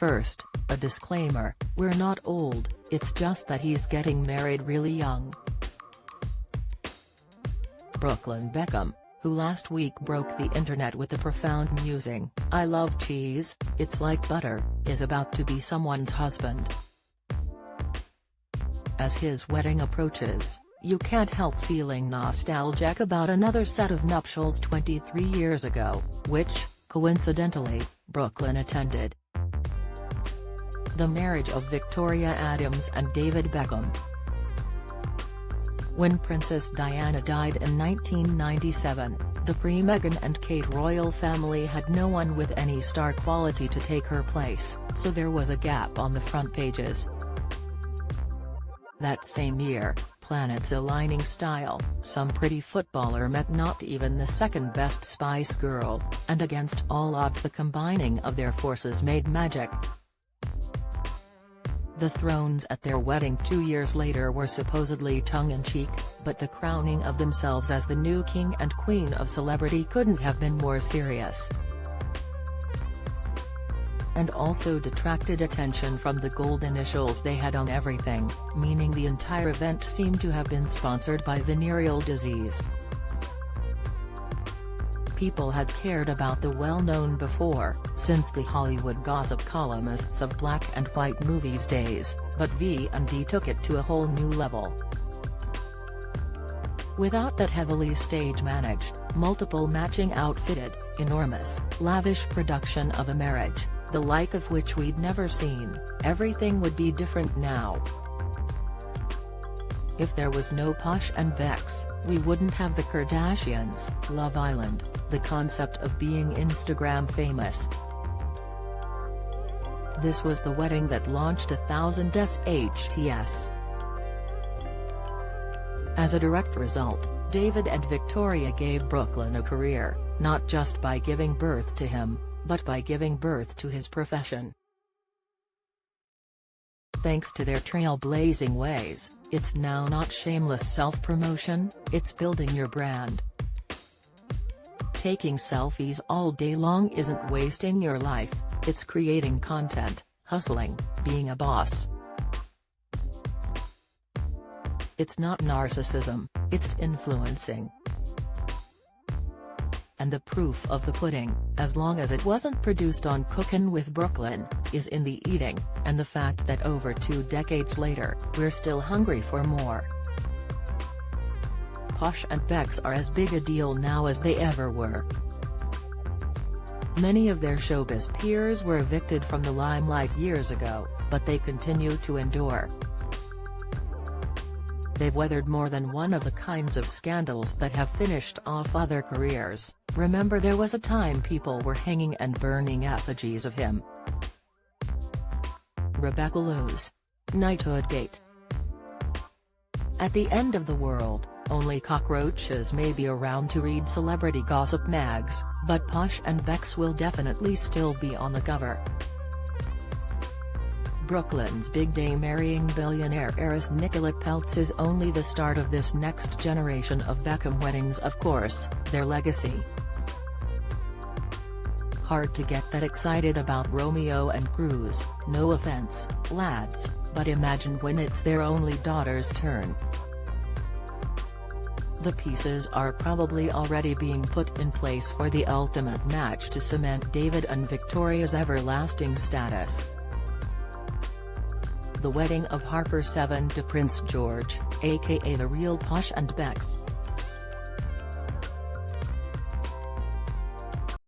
First, a disclaimer, we're not old, it's just that he's getting married really young. Brooklyn Beckham, who last week broke the internet with the profound musing, "I love cheese, it's like butter," is about to be someone's husband. As his wedding approaches, you can't help feeling nostalgic about another set of nuptials 23 years ago, which, coincidentally, Brooklyn attended. The marriage of Victoria Adams and David Beckham. When Princess Diana died in 1997, the pre-Meghan and Kate royal family had no one with any star quality to take her place, so there was a gap on the front pages. That same year, planets aligning style, some pretty footballer met not even the second-best Spice Girl, and against all odds the combining of their forces made magic. The thrones at their wedding 2 years later were supposedly tongue-in-cheek, but the crowning of themselves as the new king and queen of celebrity couldn't have been more serious. And also detracted attention from the gold initials they had on everything, meaning the entire event seemed to have been sponsored by venereal disease. People had cared about the well-known before, since the Hollywood gossip columnists of black and white movies days, but V&D took it to a whole new level. Without that heavily stage-managed, multiple matching outfitted, enormous, lavish production of a marriage, the like of which we'd never seen, everything would be different now. If there was no Posh and Bex, we wouldn't have the Kardashians, Love Island, the concept of being Instagram famous. This was the wedding that launched 1000 SHTS. As a direct result, David and Victoria gave Brooklyn a career, not just by giving birth to him, but by giving birth to his profession. Thanks to their trailblazing ways, it's now not shameless self-promotion, it's building your brand. Taking selfies all day long isn't wasting your life, it's creating content, hustling, being a boss. It's not narcissism, it's influencing. And the proof of the pudding, as long as it wasn't produced on Cookin' with Brooklyn, is in the eating, and the fact that over 2 decades later, we're still hungry for more. Posh and Bex are as big a deal now as they ever were. Many of their showbiz peers were evicted from the limelight years ago, but they continue to endure. They've weathered more than one of the kinds of scandals that have finished off other careers. Remember, there was a time people were hanging and burning effigies of him. Rebecca Loos. Knighthood Gate. At the end of the world, only cockroaches may be around to read celebrity gossip mags, but Posh and Bex will definitely still be on the cover. Brooklyn's big day marrying billionaire heiress Nicola Peltz is only the start of this next generation of Beckham weddings. Of course, their legacy. Hard to get that excited about Romeo and Cruz, no offense, lads, but imagine when it's their only daughter's turn. The pieces are probably already being put in place for the ultimate match to cement David and Victoria's everlasting status. The wedding of Harper VII to Prince George, aka the real Posh and Bex.